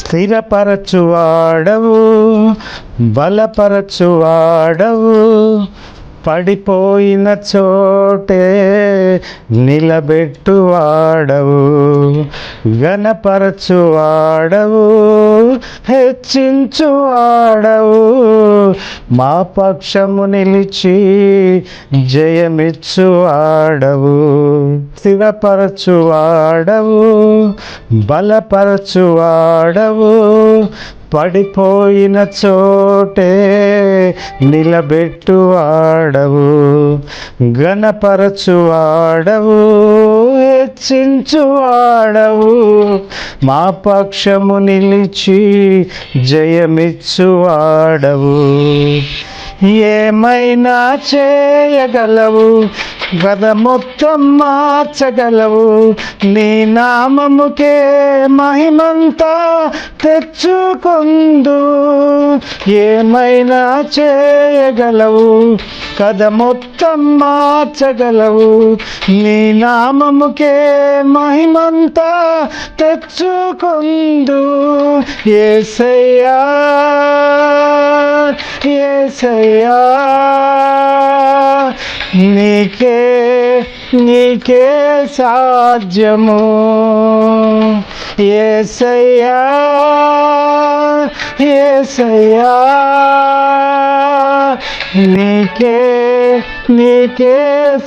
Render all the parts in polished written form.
స్థిరపరచువాడవు, బలపరచువాడవు, పడిపోయిన చోటే నిలబెట్టువాడవు, ఘనపరచువాడవు, హెచ్చించువాడవు, మా పక్షము నిలిచి జయమిచ్చువాడవు. స్థిరపరచువాడవు, బలపరచువాడవు, పడిపోయిన చోటే నిలబెట్టువాడవు, ఘనపరచువాడవు, హెచ్చించువాడవు, మా పక్షము నిలిచి జయమిచ్చువాడవు. ఏమైనా చేయగలవు, గద మొత్తం మార్చగలవు, నీ నామముకే మహిమంతా తెచ్చుకొందు. ఏమైనా చేయగలవు, కథ మొత్తం మార్చగలవు, నీ నామముకే మహిమంతా తెచ్చుకొందు. యేసయ్యా యేసయ్యా, నీకే సాధ్యము. యేసయ్యా యేసయ్యా, నీకే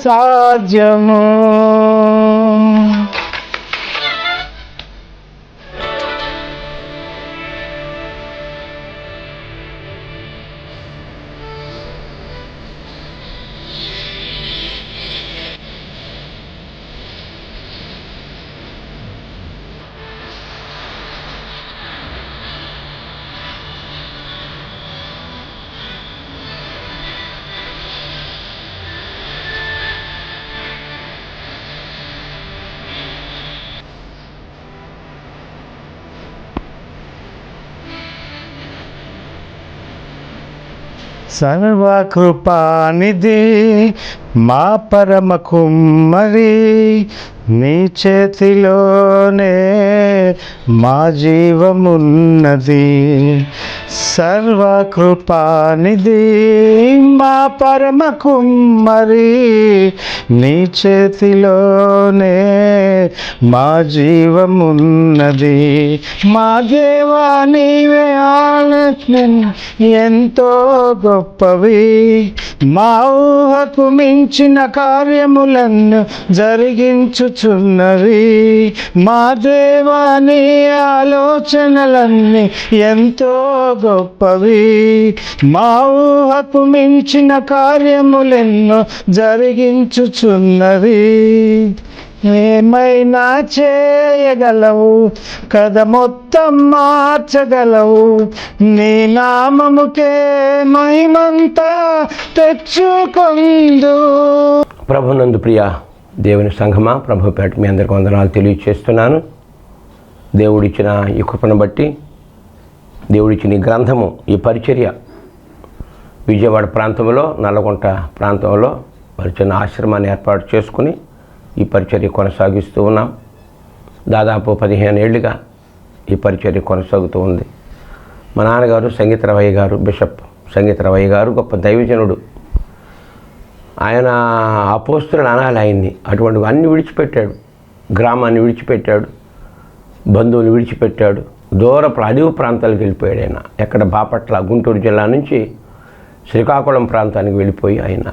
సాధ్యము. సర్వకృపానిధి మా పరమ కుమ్మరి, నీ చేతిలోనే మా జీవమున్నది. సర్వకృపానిధి మా పరమ కుమ్మరి, నీ చేతిలోనే మా జీవమున్నది. మా దేవా నీవే ఆలోచన ఎంతో గొప్పవి, మా ఊహకు మించిన కార్యములను జరిగించుచున్నవి. మా దేవా నీ ఆలోచనలన్నీ ఎంతో గొప్పవి, మా ఊహకు మించిన కార్యములెన్నో జరిగించుచున్నవి. ఏమైనా చేయగలవు, కథ మొత్తం మార్చగలవు, నీ నామముకే మహిమంతా తెచ్చుకొందు. ప్రభునందు ప్రియ దేవుని సంఘమా, ప్రభు పేట మీ అందరికి వందనాలు తెలియజేస్తున్నాను. దేవుడిచ్చిన ఈ కృపను బట్టి, దేవుడిచ్చిన ఈ గ్రంథము, ఈ పరిచర్య విజయవాడ ప్రాంతంలో, నల్లగుంట ప్రాంతంలో మరి చిన్న ఆశ్రమాన్ని ఏర్పాటు చేసుకుని ఈ పరిచర్య కొనసాగిస్తూ ఉన్నాం. దాదాపు 15 ఏళ్ళుగా ఈ పరిచర్య కొనసాగుతూ ఉంది. మా నాన్నగారు సంగీత రవయ్య గారు, బిషప్ సంగీత రవయ్య గారు గొప్ప దైవజనుడు. ఆయన అపోస్తులు అనాలి ఆయన్ని. అటువంటి అన్ని విడిచిపెట్టాడు, గ్రామాన్ని విడిచిపెట్టాడు, బంధువులు విడిచిపెట్టాడు, దూరపు అడవి ప్రాంతాలకు వెళ్ళిపోయాడు. ఆయన ఎక్కడ బాపట్ల, గుంటూరు జిల్లా నుంచి శ్రీకాకుళం ప్రాంతానికి వెళ్ళిపోయి ఆయన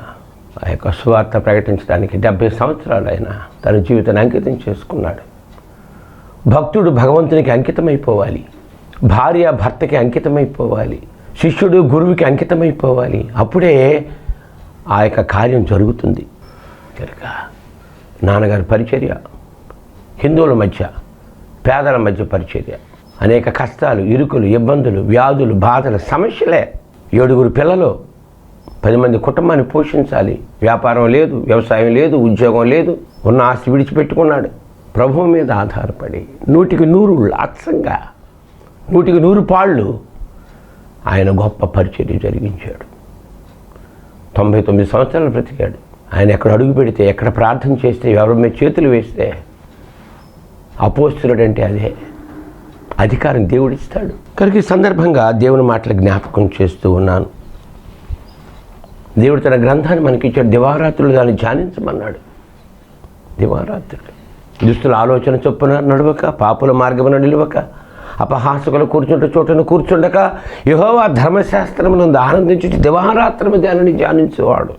ఆ యొక్క సువార్త ప్రకటించడానికి 70 సంవత్సరాలు ఆయన తన జీవితాన్ని అంకితం చేసుకున్నాడు. భక్తుడు భగవంతునికి అంకితమైపోవాలి, భార్య భర్తకి అంకితమైపోవాలి, శిష్యుడు గురువుకి అంకితమైపోవాలి. అప్పుడే ఆ యొక్క కార్యం జరుగుతుంది. కనుక నాన్నగారి పరిచర్య హిందువుల మధ్య, పేదల మధ్య పరిచర్య, అనేక కష్టాలు, ఇరుకులు, ఇబ్బందులు, వ్యాధులు, బాధలు, సమస్యలే. 7 పిల్లలు, 10 మంది కుటుంబాన్ని పోషించాలి. వ్యాపారం లేదు, వ్యవసాయం లేదు, ఉద్యోగం లేదు, ఉన్న ఆస్తి విడిచిపెట్టుకున్నాడు. ప్రభువు మీద ఆధారపడి 100కి 100 అచ్చంగా 100కి 100 పాళ్ళు ఆయన గొప్ప పరిచర్య జరిగించాడు. 99 సంవత్సరాలు బ్రతికాడు. ఆయన ఎక్కడ అడుగు పెడితే, ఎక్కడ ప్రార్థన చేస్తే, ఎవరి మీద చేతులు వేస్తే అపోస్తులుడు అంటే అదే అధికారం దేవుడిస్తాడు. కనుక ఈ సందర్భంగా దేవుని మాటలు జ్ఞాపకం చేస్తూ ఉన్నాను. దేవుడు తన గ్రంథాన్ని మనకి ఇచ్చాడు. దివారాత్రులు దాన్ని ధ్యానించమన్నాడు. దివారాత్రులు దుస్తుల ఆలోచన చొప్పున నడవక, పాపుల మార్గమున నిలవక, అపహాసకులు కూర్చుంటే చోటును కూర్చుండక, యెహోవా ధర్మశాస్త్రమునందు ఆనందించి దివారాత్రము దానిని ధ్యానించేవాడు.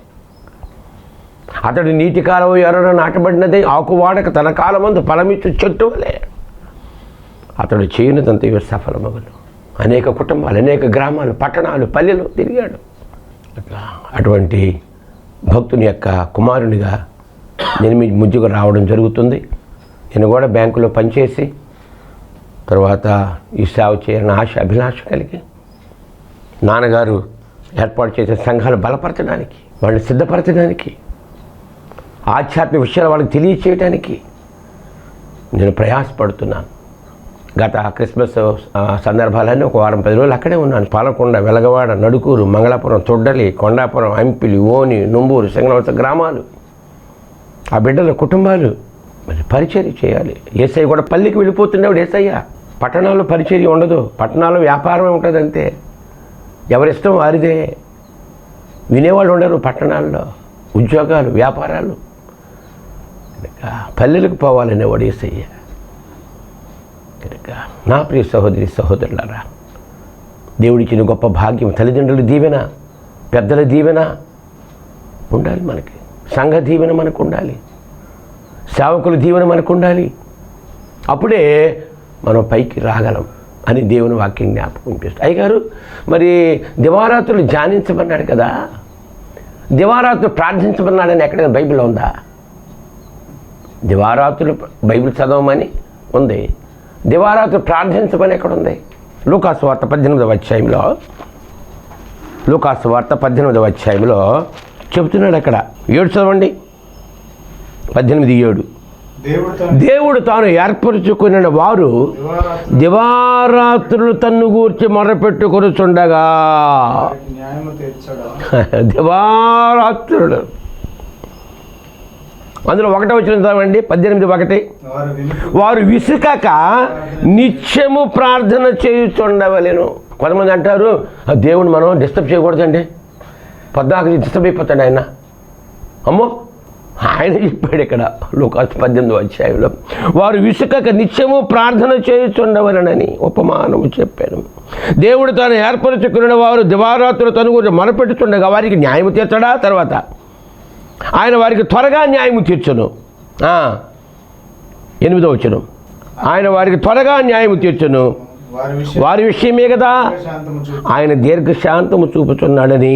అతడు నీటి కాలువ ఎర్రన నాటబడినదే, ఆకువాడక తన కాలమందు ఫలమిచ్చు చెట్టు వలె అతడు చేయనిదంతయు సఫలమగును. అనేక కుటుంబాలు, అనేక గ్రామాలు, పట్టణాలు, పల్లెలు తిరిగాడు. అటువంటి భక్తుని యొక్క కుమారునిగా నేను మీ ముందుకు రావడం జరుగుతుంది. నేను కూడా బ్యాంకులో పనిచేసి తర్వాత ఈ సేవ చేయాలని అభిలాష కలిగి నాన్నగారు ఏర్పాటు చేసే సంఘాలు బలపరచడానికి, వాళ్ళని సిద్ధపరచడానికి, ఆధ్యాత్మిక విషయాలు వాళ్ళకి తెలియచేయడానికి నేను ప్రయాసపడుతున్నాను. గత క్రిస్మస్ సందర్భాలన్నీ ఒక వారం 10 రోజులు అక్కడే ఉన్నాను. పాలకొండ, వెలగవాడ, నడుకూరు, మంగళాపురం, తొడ్డలి, కొండాపురం, అంపిలి, ఓని, నుంబూరు, సింగనవలస గ్రామాలు, ఆ బిడ్డల కుటుంబాలు మరి పరిచర్య చేయాలి. యేసయ్య కూడా పల్లికి వెళ్ళిపోతున్నాడు. యేసయ్య పట్టణాల్లో పరిచర్య ఉండదు, పట్టణాల్లో వ్యాపారమే ఉంటుంది అంతే. ఎవరిష్టం వారిదే, వినేవాళ్ళు ఉండరు. పట్టణాల్లో ఉద్యోగాలు, వ్యాపారాలు. పల్లెలకు పోవాలనేవాడు యేసయ్య. కనుక నా ప్రియ సహోదరి సహోదరులారా, దేవుడిచ్చిన గొప్ప భాగ్యం, తల్లిదండ్రుల దీవెన, పెద్దల దీవెన ఉండాలి మనకి. సంఘ దీవెన మనకు ఉండాలి, సేవకుల దీవెన మనకు ఉండాలి. అప్పుడే మనం పైకి రాగలం అని దేవుని వాక్యం జ్ఞాపకం చేస్తాడు. అయ్యగారు మరి దివారాత్రులు ధ్యానించమన్నాడు కదా, దివారాత్రులు ప్రార్థించమన్నాడని ఎక్కడైనా బైబిల్లో ఉందా? దివారాత్రులు బైబిల్ చదవమని ఉంది, దివారాత్రులు ప్రార్థించమని ఎక్కడుంది? లూకాసు వార్త 18వ అధ్యాయంలో, లూకాసు వార్త 18వ అధ్యాయంలో చెబుతున్నాడు. అక్కడ 7 చదవండి, 18:7. దేవుడు తాను ఏర్పరచుకున్న వారు దివారాత్రులు తన్ను గూర్చి మొరపెట్టుకొనుచుండగా, దివారాత్రులు అందులో 1వ వచనం చదవండి, 18:1. వారు విసుకక నిత్యము ప్రార్థన చేయుచుండవలెను. కొంతమంది అంటారు దేవుడు మనం డిస్టర్బ్ చేయకూడదండి, పొద్దాక డిస్టర్బ్ అయిపోతాడు ఆయన. అమ్మో, ఆయన చెప్పాడు ఇక్కడ లూకాసు 18వ అధ్యాయంలో, వారు విసుకక నిత్యము ప్రార్థన చేయుచుండవలెనని ఉపమానము చెప్పాను. దేవుడు తాను ఏర్పరచుకున్న వారు దివారాత్రులు తను గురించి మొరపెట్టుచుండగా వారికి న్యాయం తీర్చడా? తర్వాత ఆయన వారికి త్వరగా న్యాయం తీర్చును. 8వ వచనం, ఆయన వారికి త్వరగా న్యాయం తీర్చును, వారి విషయమే కదా ఆయన దీర్ఘశాంతము చూపుతున్నాడని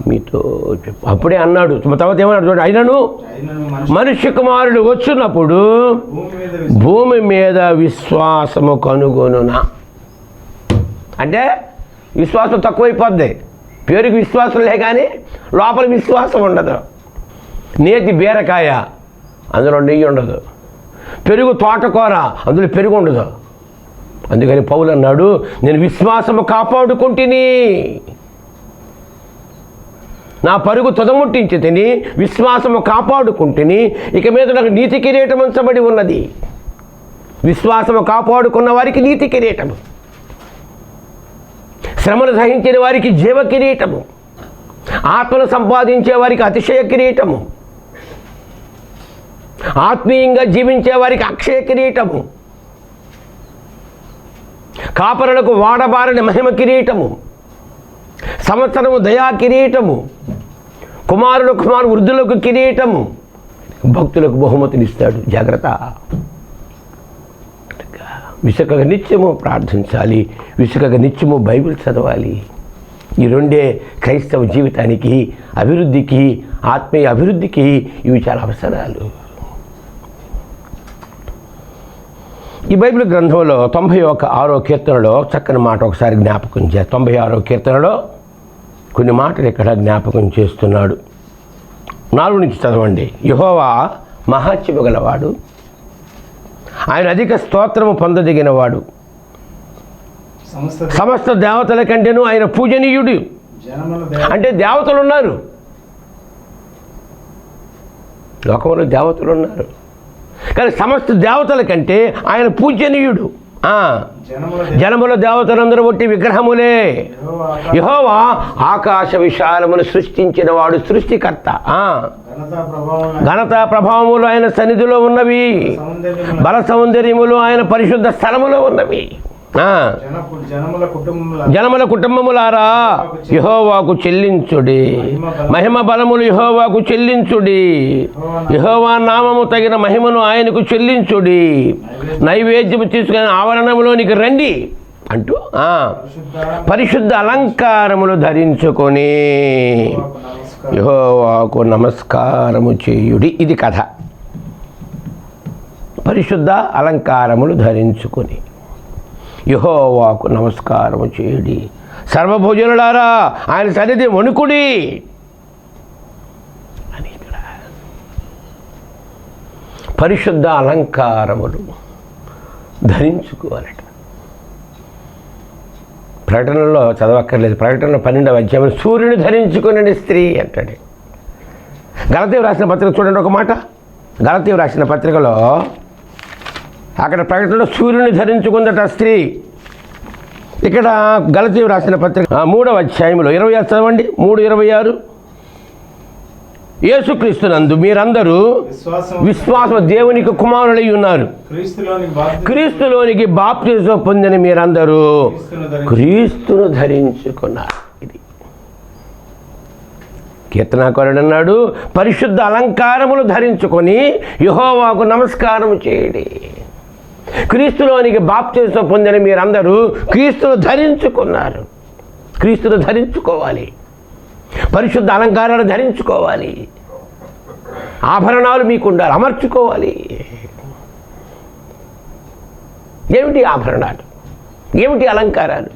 మీతో చెప్పు. అప్పుడే అన్నాడు. తర్వాత ఏమన్నాడు చూడండి, అయినను మనుష్య కుమారుడు వచ్చినప్పుడు భూమి మీద విశ్వాసము కనుగొనునా. అంటే విశ్వాసం తక్కువైపోద్ది. పేరుకి విశ్వాసం లే కానీ లోపల విశ్వాసం ఉండదు. నేతి బీరకాయ, అందులో నెయ్యి ఉండదు. పెరుగు తోటకూర, అందులో పెరుగు ఉండదు. అందుకని పౌలు అన్నాడు, నేను విశ్వాసము కాపాడుకుంటుని, నా పరుగు తొదముట్టించి తిని విశ్వాసము కాపాడుకుంటుని, ఇక మీద నాకు నీతి కిరీటం ఉంచబడి ఉన్నది. విశ్వాసము కాపాడుకున్న వారికి నీతి కిరీటము, శ్రమను సహించిన వారికి జీవ కిరీటము, ఆత్మను సంపాదించే వారికి అతిశయ కిరీటము, ఆత్మీయంగా జీవించే వారికి అక్షయ కిరీటము, కాపరులకు వాడబారిన మహిమ కిరీటము, సంవత్సరము దయా కిరీటము, కుమారుడు వృద్ధులకు కిరీటము, భక్తులకు బహుమతులు ఇస్తాడు. జాగ్రత్త. విసుకగా నిత్యము ప్రార్థించాలి, విసుకగా నిత్యము బైబిల్ చదవాలి. ఈ రెండే క్రైస్తవ జీవితానికి, అభివృద్ధికి, ఆత్మీయ అభివృద్ధికి ఇవి చాలా అవసరాలు. ఈ బైబిల్ గ్రంథంలో 96వ కీర్తనలో చక్కని మాట ఒకసారి జ్ఞాపకం 96వ కీర్తనలో కొన్ని మాటలు ఇక్కడ జ్ఞాపకం చేస్తున్నాడు. 4 నుంచి చదవండి. యెహోవా మహాత్మ్యము గలవాడు, ఆయన అధిక స్తోత్రము పొందదగినవాడు, సమస్త దేవతల కంటేను ఆయన పూజనీయుడు. అంటే దేవతలు ఉన్నారు, లోకంలో దేవతలు ఉన్నారు. కానీ సమస్త దేవతల కంటే ఆయన పూజనీయుడు. జనముల దేవతలందరూ ఒట్టి విగ్రహములే. యెహోవా ఆకాశ విశాలమును సృష్టించిన వాడు సృష్టికర్త. ఘనత ప్రభావములు ఆయన సన్నిధిలో ఉన్నవి, బల సౌందర్యములు ఆయన పరిశుద్ధ స్థలములో ఉన్నవి. జనముల కుటుంబములారా యెహోవాకు చెల్లించుడి, మహిమ బలములు యెహోవాకు చెల్లించుడి, యెహోవా నామము తగిన మహిమను ఆయనకు చెల్లించుడి, నైవేద్యము తీసుకుని ఆవరణములోనికి రండి అంటూ పరిశుద్ధ అలంకారములు ధరించుకొని యెహోవాకు నమస్కారము చేయుడి. ఇది కథ. పరిశుద్ధ అలంకారములు ధరించుకొని యెహోవాకు నమస్కారము చేయుడి. సర్వభోజనులారా ఆయన సన్నిధి వణుకుడి అని ఇక్కడ పరిశుద్ధ అలంకారములు ధరించుకోవాలట. ప్రకటనలో చదవక్కర్లేదు, ప్రకటనలో 12వ అధ్యాయంలో సూర్యుని ధరించుకునే స్త్రీ అంటాడు. గలతీయులకు రాసిన పత్రిక చూడండి ఒక మాట. గలతీయులకు రాసిన పత్రికలో అక్కడ ప్రకటనలో సూర్యుని ధరించుకుందట స్త్రీ. ఇక్కడ గలతీయులకు రాసిన పత్రిక 3వ అధ్యాయంలో 26 చదవండి. 3:26 యేసుక్రీస్తునందు మీరందరూ విశ్వాసం దేవునికి కుమారులై ఉన్నారు, క్రీస్తులోనికి బాప్తిజం పొందిన మీరందరూ క్రీస్తును ధరించుకున్నారు. ఇది కీర్తనాకారుడు అన్నాడు, పరిశుద్ధ అలంకారములు ధరించుకొని యెహోవాకు నమస్కారం చేయండి. క్రీస్తులోనికి బాప్తిజం పొందిన మీరందరూ క్రీస్తును ధరించుకున్నారు. క్రీస్తును ధరించుకోవాలి, పరిశుద్ధ అలంకారాలు ధరించుకోవాలి, ఆభరణాలు మీకు ఉండాలి, అమర్చుకోవాలి. ఏమిటి ఆభరణాలు, ఏమిటి అలంకారాలు?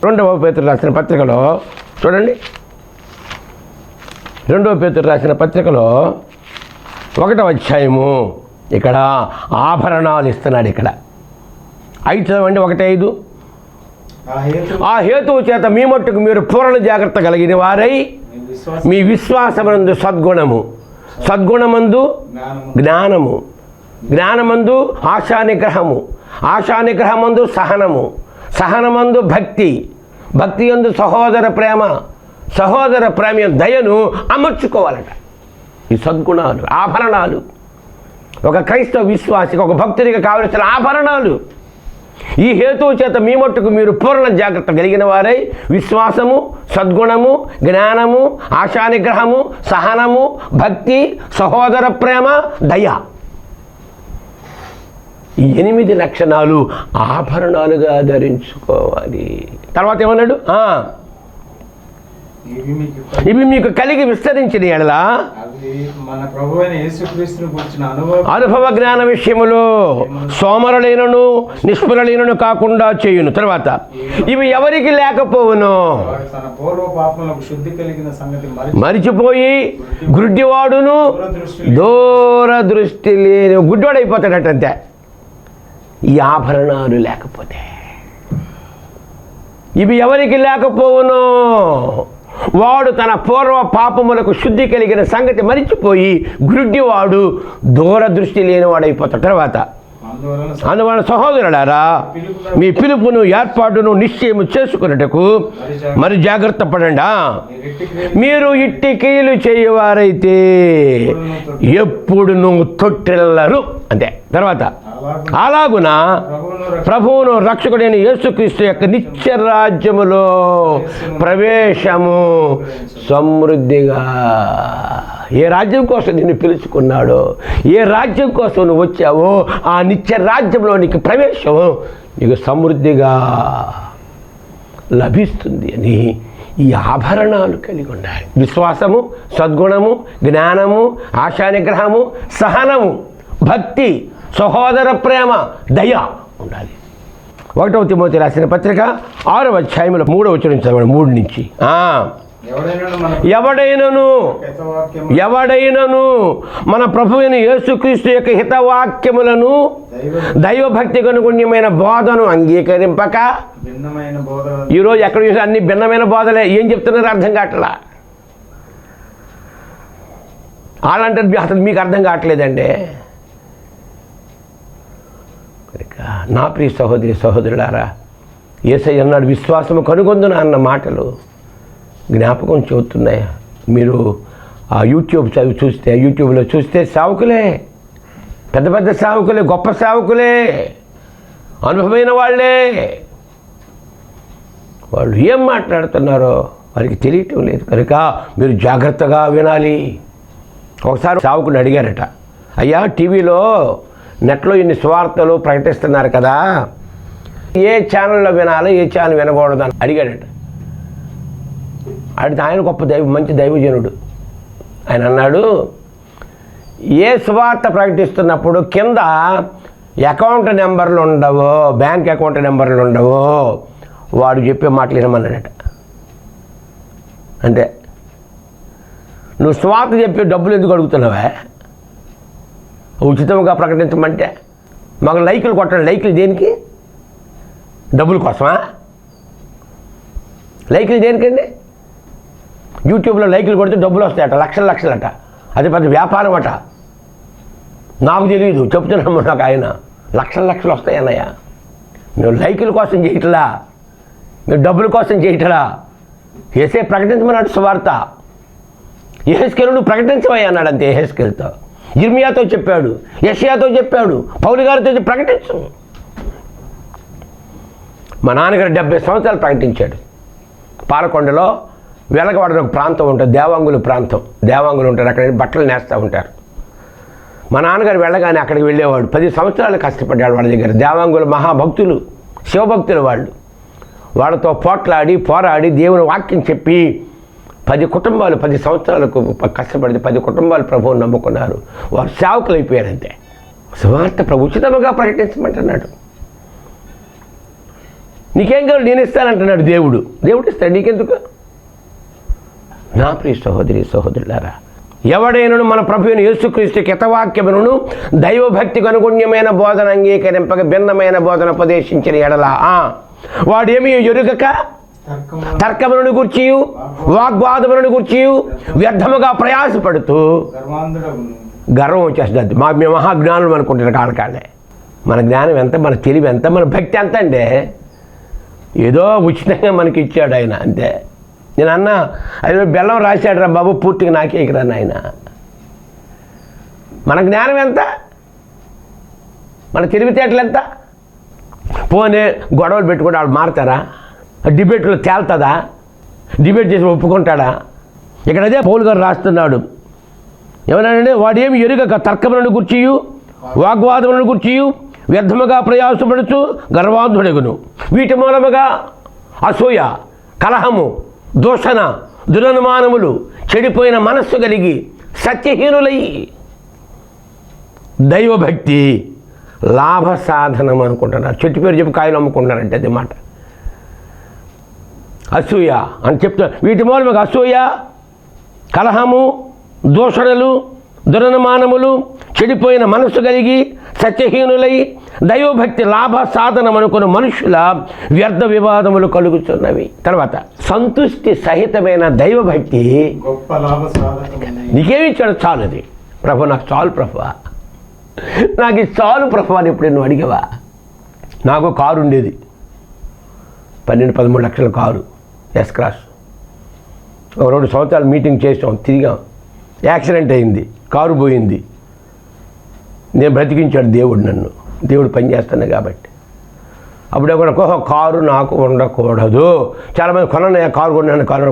2వ పేతురు రాసిన పత్రికలో చూడండి. 2వ పేతురు రాసిన పత్రికలో 1వ అధ్యాయము ఇక్కడ ఆభరణాలు ఇస్తున్నాడు. ఇక్కడ 5 చదవండి. 1:5 ఆ హేతువు చేత మీ మట్టుకు మీరు పూర్ణ జాగ్రత్త కలిగిన వారై మీ విశ్వాసమందు సద్గుణము, సద్గుణమందు జ్ఞానము, జ్ఞానమందు ఆశానిగ్రహము, ఆశానిగ్రహమందు సహనము, సహనమందు భక్తి, భక్తి యందు సహోదర ప్రేమ, సహోదర ప్రేమ దయను అమర్చుకోవాలట. ఈ సద్గుణాలు ఆభరణాలు ఒక క్రైస్తవ విశ్వాసికి, ఒక భక్తుడికి కావలసిన ఆభరణాలు. ఈ హేతువు చేత మీ మట్టుకు మీరు పూర్ణ జాగ్రత్త కలిగిన వారై విశ్వాసము, సద్గుణము, జ్ఞానము, ఆశానిగ్రహము, సహనము, భక్తి, సహోదర ప్రేమ, దయ, ఈ 8 లక్షణాలు ఆభరణాలుగా ధరించుకోవాలి. తర్వాత ఏమన్నాడు? ఇవి మీకు కలిగి విస్తరించిన ఎడల అనుభవ జ్ఞాన విషయములో సోమరులైనను నిష్ఫలైనను కాకుండా చేయును. తర్వాత ఇవి ఎవరికి లేకపోవును, మరిచిపోయి గుడ్డివాడును దూరదృష్టి లేని గుడ్డివాడు అయిపోతాడటంతే ఈ ఆభరణాలు లేకపోతే. ఇవి ఎవరికి లేకపోవును, వాడు తన పూర్వ పాపములకు శుద్ధి కలిగిన సంగతి మరిచిపోయి గుడ్డివాడు దూరదృష్టి లేనివాడైపోతాడు. తర్వాత అందువలన సహోదరులారా మీ పిలుపును ఏర్పాటును నిశ్చయము చేసుకున్నటకు మరి జాగ్రత్త పడండి. మీరు ఇట్టి కీలు చేయవారైతే ఎప్పుడును తొట్టిల్లరు అంతే. తర్వాత అలాగున ప్రభువును రక్షకుడైన యేసుక్రీస్తు యొక్క నిత్య రాజ్యములో ప్రవేశము సమృద్ధిగా. ఏ రాజ్యం కోసం నిన్ను పిలుచుకున్నాడో, ఏ రాజ్యం కోసం నువ్వు వచ్చావో ఆ నిత్య రాజ్యంలో నీకు ప్రవేశం నీకు సమృద్ధిగా లభిస్తుంది అని ఈ ఆభరణాలు కలిగి ఉండాలి. విశ్వాసము, సద్గుణము, జ్ఞానము, ఆశానిగ్రహము, సహనము, భక్తి, సహోదర ప్రేమ, దయ ఉండాలి. 1వ తిమోతి రాసిన పత్రిక 6వ అధ్యాయంలో 3వ వచనం చదవండి. 3 నుంచి ఎవడైనను మన ప్రభువైన యేసుక్రీస్తు యొక్క హితవాక్యములను దైవభక్తి కనుగుణ్యమైన బోధను అంగీకరింపక ఈరోజు ఎక్కడ చూసి అన్ని భిన్నమైన బోధలే. ఏం చెప్తున్నారో అర్థం కావట్లా. అలాంటి అసలు మీకు అర్థం కావట్లేదండి. నా ప్రియ సహోదరి సహోదరులారా, యేసయ్య అన్నాడు విశ్వాసము కనుగొందున అన్న మాటలు జ్ఞాపకం చూస్తున్నాయి. మీరు ఆ యూట్యూబ్లో చూస్తే సేవకులే, పెద్ద పెద్ద సేవకులే, గొప్ప సేవకులే, అనుభవమైన వాళ్ళే, వాళ్ళు ఏం మాట్లాడుతున్నారో వారికి తెలియటం లేదు. కనుక మీరు జాగ్రత్తగా వినాలి. ఒకసారి సేవకుని అడిగారట, అయ్యా టీవీలో నెట్లో ఇన్ని సువార్తలు ప్రకటిస్తున్నారు కదా, ఏ ఛానల్లో వినాలి, ఏ ఛానల్ వినకూడదు అని అడిగాడట. అడిగితే ఆయన గొప్ప మంచి దైవజనుడు. ఆయన అన్నాడు, ఏ సువార్త ప్రకటిస్తున్నప్పుడు కింద అకౌంట్ నెంబర్లు ఉండవో, బ్యాంక్ అకౌంట్ నెంబర్లు ఉండవో, వాడు చెప్పే మాటలు వినమన్నాడట. అంటే నువ్వు సువార్త చెప్పి డబ్బులు ఎందుకు అడుగుతున్నావా? ఉచితంగా ప్రకటించమంటే మాకు లైకులు కొట్టండి. లైకులు దేనికి? డబ్బుల కోసమా? లైకులు దేనికండి? యూట్యూబ్లో లైకులు కొడితే డబ్బులు వస్తాయట, లక్షలట. అది పెద్ద వ్యాపారం అట. నాకు తెలియదు, చెప్తున్నాము. నాకు ఆయన లక్షలు వస్తాయి అన్నయ్య. మేము లైకుల కోసం చేయట్లా, మేము డబ్బుల కోసం చేయట్లా. ఏసే ప్రకటించమన్నాడు సువార్త. యెహెజ్కేలు నువ్వు ప్రకటించవయ్యా అన్నాడు. అంతే. యెహెజ్కేలుతో, యిర్మీయాతో చెప్పాడు, యెషయాతో చెప్పాడు, పౌలు గారితో ప్రకటించు. మా నాన్నగారు 70 సంవత్సరాలు ప్రకటించాడు. పాలకొండలో వెలగవాడని ఒక ప్రాంతం ఉంటుంది, దేవాంగుల ప్రాంతం. దేవాంగులు ఉంటారు, అక్కడ బట్టలు నేస్తూ ఉంటారు. మా నాన్నగారు వెళ్ళగానే అక్కడికి వెళ్ళేవాడు. 10 సంవత్సరాలు కష్టపడ్డాడు వాళ్ళ దగ్గర. దేవాంగుల మహాభక్తులు, శివభక్తులు వాళ్ళు. వాళ్ళతో పోరాడి దేవుని వాక్యం చెప్పి 10 కుటుంబాలు 10 సంవత్సరాలకు కష్టపడితే 10 కుటుంబాలు ప్రభువుని నమ్ముకున్నారు. వారు సేవకులు అయిపోయారంతే. సువార్త ప్రభు ఉచితంగా ప్రకటించమంటున్నాడు. నీకేం కావాలి, నేను ఇస్తానంటున్నాడు దేవుడు. దేవుడు ఇస్తాడు, నీకెందుకు? నా ప్రియ సహోదరి సహోదరులారా, ఎవడైనను మన ప్రభువుని యేసుక్రీస్తు హితవాక్యమును దైవభక్తికి అనుగుణ్యమైన బోధన అంగీకరింపక భిన్నమైన బోధన ఉపదేశించిన ఎడల వాడేమీ ఎరుగక తర్కములను గూర్చియు వాగ్వాదములను గూర్చియు వ్యర్థముగా ప్రయాసపడుతూ గర్వం వచ్చేస్తుంది. మేము మహాజ్ఞానం అనుకుంటున్న కాళ్ళకాళ్ళే. మన జ్ఞానం ఎంత, మన తెలివి ఎంత, మన భక్తి ఎంత అంటే ఏదో ఉచితంగా మనకి ఇచ్చాడు ఆయన, అంతే. నేను అన్నా అది బెల్లం రాశాడు రా బాబు, పూర్తిగా నాకే ఇక్కడ ఆయన. మన జ్ఞానం ఎంత, మన తెలివితేటలు ఎంత? పోనీ గొడవలు పెట్టుకుంటే వాళ్ళు మారుతారా? డిబేట్లో తేలుతుందా? డిబేట్ చేసి ఒప్పుకుంటాడా? ఇక్కడ అదే పౌలు గారు రాస్తున్నాడు. ఏమన్నాడంటే వాడేమి ఎరుగక తర్కములను గూర్చియు వాగ్వాదములను గూర్చియు వ్యర్థముగా ప్రయాసపడుచు గర్వాంధుడగును. వీటి మూలముగా అసూయ, కలహము, దూషణ, దురనుమానములు, చెడిపోయిన మనస్సు కలిగి సత్యహీనులయ్యి దైవభక్తి లాభ సాధనం అనుకుంటున్నారు. చెట్టు పేరు చెప్పి కాయలు అమ్ముకుంటున్నారంటే అది మాట. అసూయ అని చెప్తారు. వీటి మూలముగా అసూయ, కలహము, దూషణలు, దురనుమానములు, చెడిపోయిన మనస్సు కలిగి సత్యహీనులై దైవభక్తి లాభ సాధనం అనుకున్న మనుషుల వ్యర్థ వివాదములు కలుగుతున్నవి. తర్వాత సంతుష్టి సహితమైన దైవభక్తి గొప్ప లాభ సాధనం. నీకేమి ఇచ్చాడు? చాలు. అది ప్రభు నాకు చాలు ప్రభు, నాకు ఇది చాలు ప్రభు అని ఇప్పుడు నువ్వు అడిగావా? నాకు కారు ఉండేది, 12-13 లక్షల కారు, ఎస్ క్రాస్. ఒక 2 సంవత్సరాలు మీటింగ్ చేసాం, తిరిగాం. యాక్సిడెంట్ అయింది, కారు పోయింది. నేను బ్రతికించాడు దేవుడు నన్ను, దేవుడు పనిచేస్తాను కాబట్టి. అప్పుడు ఎవరికో కారు నాకు ఉండకూడదు. చాలామంది కొనన్నా కారు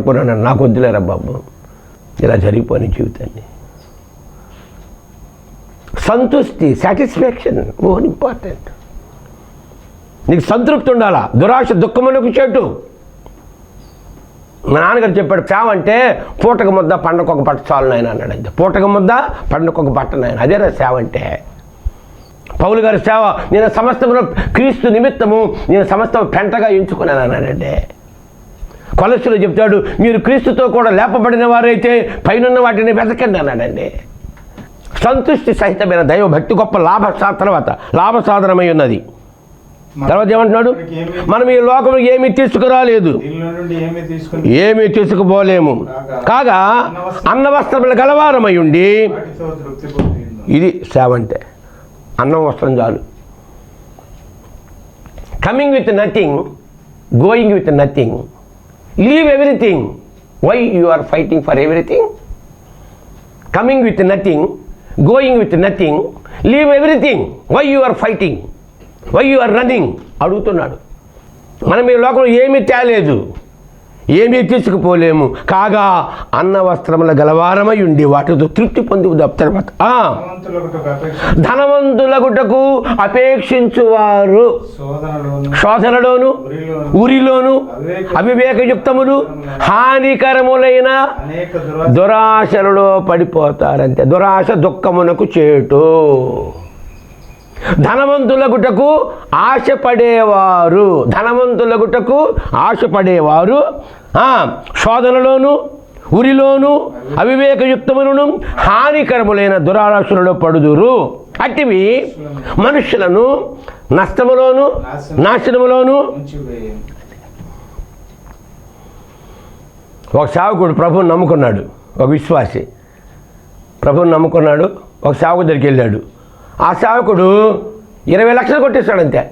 కొన్నాను, నాకు వద్దులేరా బాబు. ఇలా జరిగిపోయిన జీవితాన్ని. సంతృప్తి, సాటిస్ఫాక్షన్ మోర్ ఇంపార్టెంట్. నీకు సంతృప్తి ఉండాలా. దురాశ దుఃఖమునకు చెట్టు. మా నాన్నగారు చెప్పాడు, సేవ అంటే పూటక ముద్ద పండకొక పట్ట చాలు నాయన అన్నాడు. అంతే. పూటక ముద్ద పండకొక పట్ట నాయన, అదేనా సేవ అంటే. పౌలు గారి సేవ, నేను సమస్తమును క్రీస్తు నిమిత్తము నేను సమస్తం పెంటగా ఎంచుకున్నాను అన్నాడంటే. కొలస్సులో చెప్తాడు, మీరు క్రీస్తుతో కూడా లేపబడిన వారైతే పైనున్న వాటిని వెతకండి అన్నాడండి. సంతుష్టి సహితమైన దైవభక్తి గొప్ప లాభ సాధనమై ఉన్నది. తర్వాత ఏమంటున్నాడు, మనం ఈ లోకం ఏమీ తీసుకురాలేదు, ఏమీ తీసుకుపోలేము, కాగా అన్న వస్త్రములు గలవారమై ఉండి. ఇది సేవ అంటే, అన్నం వస్త్రం చాలు. Coming with nothing, going with nothing, leave everything. Why you are fighting for everything? Coming with nothing, going with nothing, leave everything. Why you are fighting, why you are running అడుగుతున్నాడు. మనం ఈ లోకంలో ఏమీ తేలేదు, ఏమీ తీసుకుపోలేము, కాగా అన్న వస్త్రముల గలవారమై ఉండి వాటితో తృప్తి పొంది. తర్వాత ధనవంతులగుటకు అపేక్షించువారు శోధనలోను ఉరిలోను అవివేకయుక్తములు హానికరములైన దురాశలలో పడిపోతారంతే. దురాశ దుఃఖమునకు చేటు. ధనవంతులగుటకు ఆశపడేవారు శోధనలోను ఉరిలోను అవివేకయుక్తములను హానికరములైన దురాశలలో పడుదురు. అట్టివి మనుషులను నష్టములోను నాశనములోను. ఒక సేవకుడు ప్రభువుని నమ్ముకున్నాడు, ఒక విశ్వాసి ప్రభువుని నమ్ముకున్నాడు. ఒక సేవకు దగ్గరికి వెళ్ళాడు. ఆ సేవకుడు 20 లక్షలు కొట్టేస్తాడంతే.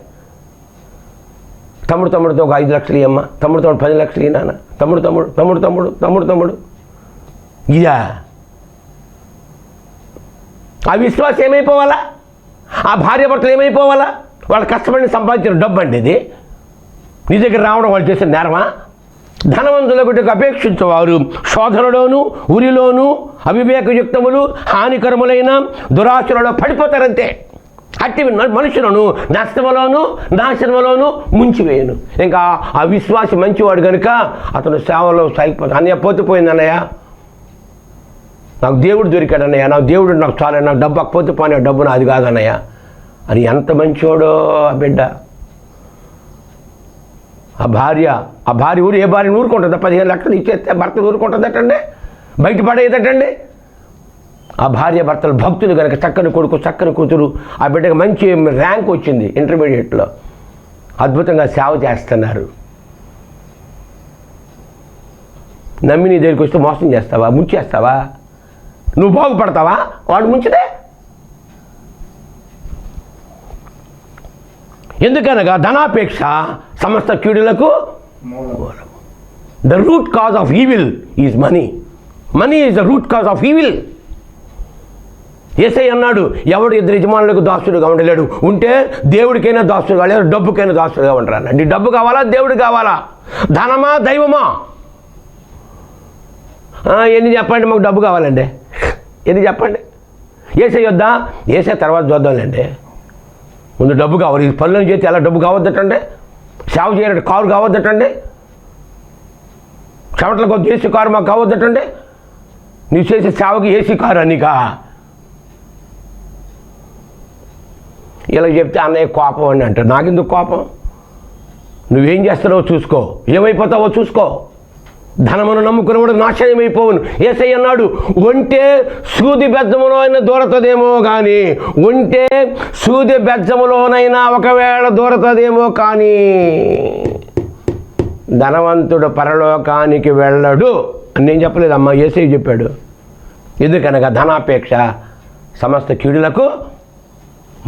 తమ్ముడితో ఒక 5 లక్షలు ఇయ్యమ్మ, తమ్ముడు 10 లక్షలు ఇయ్యనా, తమ్ముడు ఇదా. ఆ విశ్వాసం ఏమైపోవాలా? ఆ భార్యాభర్తలు ఏమైపోవాలా? వాళ్ళు కష్టపడి సంపాదించిన డబ్బు అండి ఇది. నీ దగ్గర రావడం వాళ్ళు చేసిన నేరమా? ధనవంతులకు అపేక్షించేవారు శోధనలోను ఉరిలోను అవివేకయుక్తములు హానికరములైన దురాశలలో పడిపోతారంతే. అట్టి మనుషులను నష్టములోను నాశనములోను ముంచివేయను. ఇంకా ఆ విశ్వాసి మంచివాడు కనుక అతను సేవలో సాగిపోతాడు. అన్నయ్య పోతే అన్నయ్య, నాకు దేవుడు దొరికాడు అన్నయ్య, నాకు దేవుడు నాకు చాలా, నాకు డబ్బు పోతే పోయిన డబ్బు నాది కాదన్నయ్య అని ఎంత మంచివాడో ఆ బిడ్డ. ఆ భార్య ఊరు ఏ భార్యను ఊరుకుంటుందా? 15 లక్షలు ఇచ్చేస్తే భర్తలు ఊరుకుంటుందటండి, బయటపడేదటండి. ఆ భార్య భర్తలు భక్తులు కనుక చక్కని కొడుకు చక్కని కూతురు, ఆ బిడ్డకి మంచి ర్యాంక్ వచ్చింది ఇంటర్మీడియట్లో, అద్భుతంగా సేవ చేస్తున్నారు. నమ్మి నీ దగ్గరికి వస్తే మోసం చేస్తావా, ముంచేస్తావా? నువ్వు బాగుపడతావా వాడు ముంచితే? ఎందుకనగా ధనాపేక్ష సమస్త కీడులకు మూలం. The root cause of evil is money. Money is the root cause of evil. Yesayya అన్నాడు, ఎవడు 2 యజమానులకు దాసుడుగా ఉండలేడు. ఉంటే దేవుడికైనా దాసుడు కావాలి, డబ్బుకైనా దాసుడుగా ఉంటారు అన్నాడు. డబ్బు కావాలా, దేవుడు కావాలా? ధనమా, దైవమా? ఎన్ని చెప్పండి, మాకు డబ్బు కావాలండి, ఎన్ని చెప్పండి. యేసయ్య వద్దా? యేసయ్య తర్వాత చూద్దాంలేండి, ముందు డబ్బు కావాలి. ఈ పనులను చేస్తే ఎలా డబ్బు కావద్దటండి? సేవ చేయాలంటే కారు కావద్దటండి? చెమటలకు ఏసీ కారు మాకు కావద్దటండి? నువ్వు చేసే సేవకి ఏసీ కారు అనికా? ఇలా చెప్తే అన్నయ్య కోపం అని అంటారు. నాకెందుకు కోపం? నువ్వేం చేస్తున్నావో చూసుకో, ఏమైపోతావో చూసుకో. ధనమును నమ్ముకునేవాడు నాశనమైపోవును. యేసయ్య అన్నాడు, ఒంటే సూది బెజ్జములోనైనా దూరతదేమో కానీ, ఒంటే సూది బెజ్జములోనైనా ఒకవేళ దూరతదేమో కానీ ధనవంతుడు పరలోకానికి వెళ్ళడు అని నేను చెప్పలేదమ్మా, యేసయ్య చెప్పాడు. ఎందుకనగా ధనాపేక్ష సమస్త కీడులకు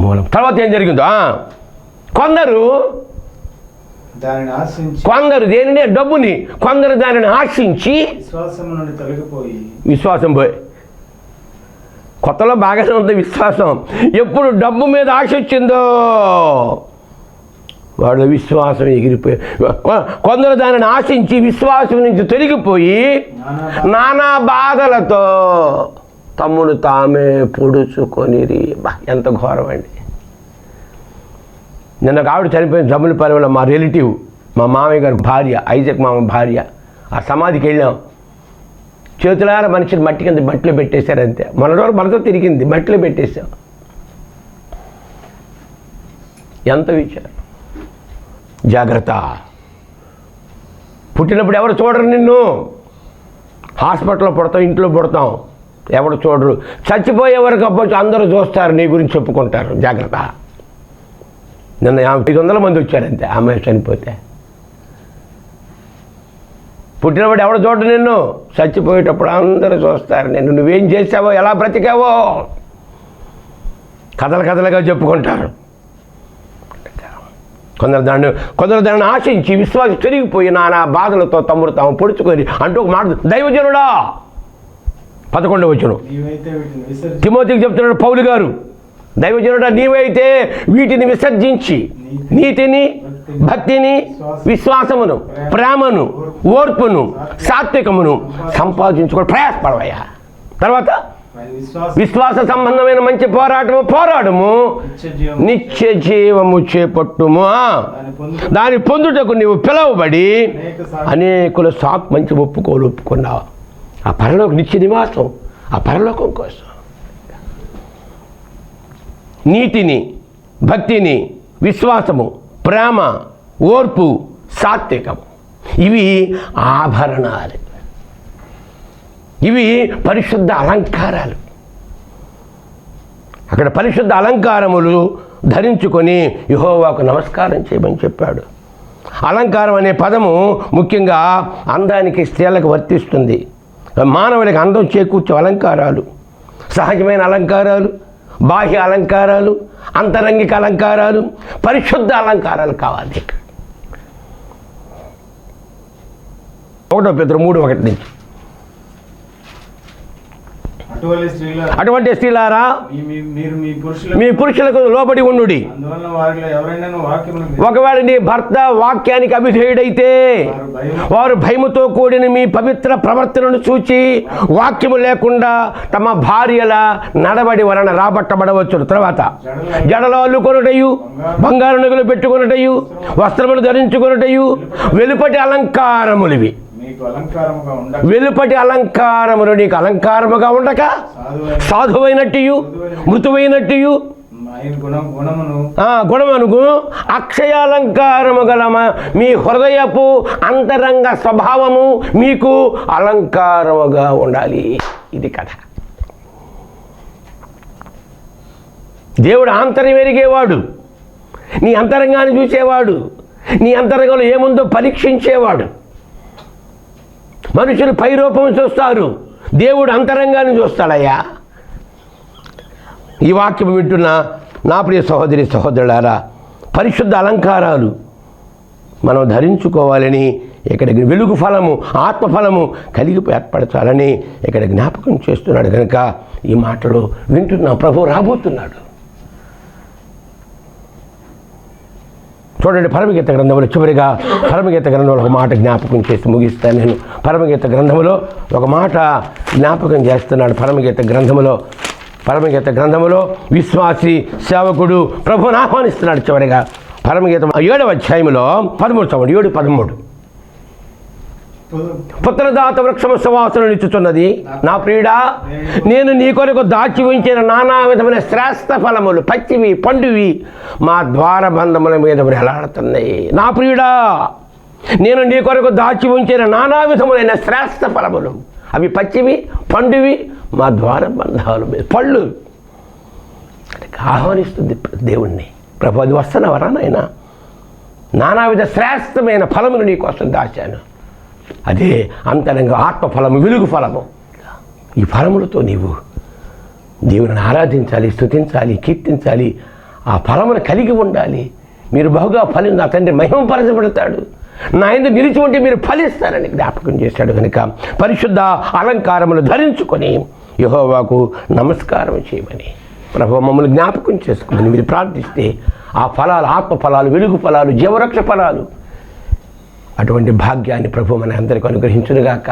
మూలం. తర్వాత ఏం జరిగిందో, కొందరు దేనిని, డబ్బుని, కొందరు దానిని ఆశించి విశ్వాసం పోయి. కొత్తలో బాగానే ఉంది విశ్వాసం. ఎప్పుడు డబ్బు మీద ఆశ వచ్చిందో వాడు విశ్వాసం ఎగిరిపోయి. కొందరు దానిని ఆశించి విశ్వాసం నుంచి తొలగిపోయి నానా బాధలతో తమ్మును తామే పొడుచుకొనిరి. ఎంత ఘోరం అండి. నిన్న ఒక ఆవిడ చనిపోయిన జమ్ములపల్లిలో మా రిలేటివ్, మా మామయ్య గారి భార్య, ఐజక్ మామ భార్య. ఆ సమాధికి వెళ్ళాం. చేతులార మనిషిని మట్టి కింద మట్టిలో పెట్టేశారంతే. మొన్నటి వరకు మనతో తిరిగింది, మట్టిలో పెట్టేశాం. ఎంత విచారం. జాగ్రత్త. పుట్టినప్పుడు ఎవరు చూడరు నిన్ను. హాస్పిటల్లో పుడతాం, ఇంట్లో పుడతాం, ఎవరు చూడరు. చచ్చిపోయే వరకు అప్పుడు అందరూ చూస్తారు, నీ గురించి చెప్పుకుంటారు. జాగ్రత్త. నిన్న 500 మంది వచ్చారంతే ఆమె చనిపోతే. పుట్టినప్పుడు ఎవడు చూడరు నిన్ను, చచ్చిపోయేటప్పుడు అందరూ చూస్తారు నిన్ను. నువ్వేం చేసావో, ఎలా బ్రతికావో కథలుగా చెప్పుకుంటారు. కొందరు దాన్ని ఆశించి విశ్వాసం తిరిగిపోయి నానా బాధలతో తమ్ముడు తాము పొడుచుకొని అంటూ ఒక మాట, దైవజనుడా 11వ వచనం తిమోతికి చెప్తున్నాడు పౌలు గారు, దైవజనుడా నీవైతే వీటిని విసర్జించి నీతిని, భక్తిని, విశ్వాసమును, ప్రేమను, ఓర్పును, సాత్వికమును సంపాదించుకొని ప్రయాసపడవయ్యా. తర్వాత విశ్వాస సంబంధమైన మంచి పోరాడము, నిత్య జీవము చేపట్టుము. దాని పొందుటకు నీవు పిలువబడి అనేకుల మంచి ఒప్పుకున్నావు. ఆ పరలోక నిత్య నివాసం, ఆ పరలోకం కోసం నీతిని, భక్తిని, విశ్వాసము, ప్రేమ, ఓర్పు, సాత్వికము, ఇవి ఆభరణాలు, ఇవి పరిశుద్ధ అలంకారాలు. అక్కడ పరిశుద్ధ అలంకారములు ధరించుకొని యెహోవాకు నమస్కారం చేయమని చెప్పాడు. అలంకారం అనే పదము ముఖ్యంగా అందానికి, స్త్రీలకు వర్తిస్తుంది. మానవునికి అందం చేకూర్చే అలంకారాలు, సహజమైన అలంకారాలు, బాహ్య అలంకారాలు, అంతరంగిక అలంకారాలు, పరిశుద్ధ అలంకారాలు కావాలి. 1 Petrus 3:1 నుంచి, అటువంటి స్త్రీలారా మీ పురుషులకు లోబడి ఉండుడి. ఒకవేళ నీ భర్త వాక్యానికి అవిధేయుడైతే వారు భయముతో కూడిన మీ పవిత్ర ప్రవర్తనను చూచి వాక్యము లేకుండా తమ భార్యల నడవడి వలన రాబట్టబడవచ్చు. తర్వాత జడలో అల్లుకొనుటయు, బంగారు నగలు పెట్టుకొనుటయు, వస్త్రములు ధరించుకొనుటయు వెలుపటి అలంకారములివి. వెలుపటి అలంకారములు నీకు అలంకారముగా ఉండక సాధువైనట్టు, మృతువైనట్టు, గుణమును అక్షయాలంకారము గల మీ హృదయపు అంతరంగ స్వభావము మీకు అలంకారముగా ఉండాలి. ఇది కథ. దేవుడు ఆంతర్యం ఎరిగేవాడు, నీ అంతరంగాన్ని చూసేవాడు, నీ అంతరంగంలో ఏముందో పరీక్షించేవాడు. మనుషులు పైరూపం చూస్తారు, దేవుడు అంతరంగాన్ని చూస్తాడయ్యా. ఈ వాక్యం వింటున్న నా ప్రియ సహోదరి సహోదరులారా, పరిశుద్ధ అలంకారాలు మనం ధరించుకోవాలని ఇక్కడ వెలుగు ఫలము, ఆత్మఫలము కలిగి ఏర్పరచాలని ఇక్కడ జ్ఞాపకం చేస్తున్నాడు. కనుక ఈ మాటలు వింటున్న ప్రభు రాబోతున్నాడు. చూడండి, పరమగీత గ్రంథంలో చివరిగా పరమగీత గ్రంథంలో ఒక మాట జ్ఞాపకం చేసి ముగిస్తాను నేను. పరమగీత గ్రంథంలో ఒక మాట జ్ఞాపకం చేస్తున్నాడు. పరమగీత గ్రంథములో విశ్వాసి సేవకుడు ప్రభువుని ఆహ్వానిస్తున్నాడు. చివరిగా పరమగీతం 7వ అధ్యాయంలో 7:13 పుత్రదాత వృక్షము సువాసనను ఇచ్చుచున్నది. నా ప్రియుడా, నేను నీ కొరకు దాచి ఉంచిన నానా విధమైన శ్రేష్ఠ ఫలములు, పచ్చివి పండువి, మా ద్వారబంధముల మీద వేలాడుతున్నాయి. నా ప్రియుడా, నేను నీ కొరకు దాచి ఉంచిన నానా విధములైన శ్రేష్ఠ ఫలములు, అవి పచ్చివి పండువి, మా ద్వారబంధాల మీద. పళ్ళు ఆహ్వానిస్తుంది దేవుణ్ణి. ప్రభు, అది వస్తున్నావరా నాయన? నానావిధ శ్రేష్టమైన ఫలములు నీ కోసం దాచాను. అదే అంతరంగా ఆత్మఫలము, వెలుగు ఫలము. ఈ ఫలములతో నీవు దేవుని ఆరాధించాలి, స్తుతించాలి, కీర్తించాలి. ఆ ఫలమును కలిగి ఉండాలి. మీరు బహుగా ఫలించి నా తండ్రి మహిమపరచబడతాడు, నా యందు నిలిచి ఉంటే మీరు ఫలిస్తారని జ్ఞాపకం చేశాడు. కనుక పరిశుద్ధ అలంకారములు ధరించుకొని యెహోవాకు నమస్కారం చేయమని ప్రభు మమ్మల్ని జ్ఞాపకం చేసుకోమని మీరు ప్రార్థిస్తే ఆ ఫలాలు, ఆత్మఫలాలు, వెలుగు ఫలాలు, జీవరక్ష ఫలాలు, అటువంటి భాగ్యాన్ని ప్రభు మన అందరికీ అనుగ్రహించునుగాక.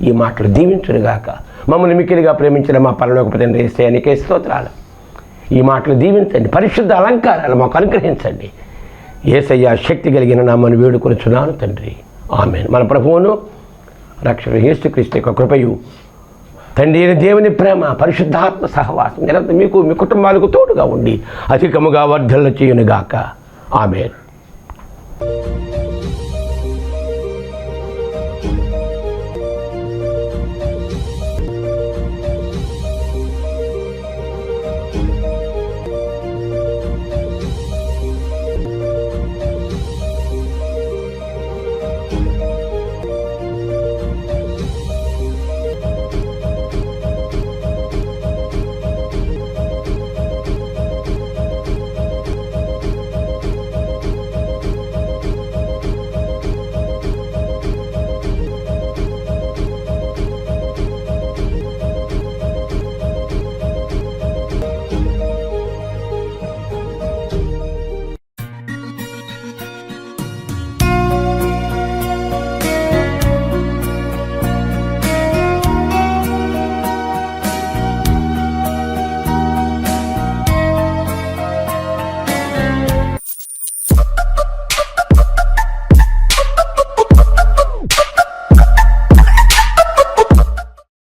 ఈ మాటలు దీవించునుగాక. మమ్మల్ని మిక్కిలిగా ప్రేమించిన మా పరలోకపు తండ్రి యేసయ్యా స్తోత్రాలు. ఈ మాటలు దీవించండి, పరిశుద్ధ అలంకారాలు మాకు అనుగ్రహించండి. యేసయ్య శక్తి కలిగిన నామని వేడుకొనుచున్నాను తండ్రి, ఆమేన్. మన ప్రభువును రక్షకుడు యేసుక్రీస్తు యొక్క కృపయు, తండ్రి అయిన దేవుని ప్రేమ, పరిశుద్ధాత్మ సహవాసం నిరంతరం మీకు, మీ కుటుంబాలకు తోడుగా ఉండి అధికముగా వర్ధల్ల చేయునుగాక. ఆమేన్.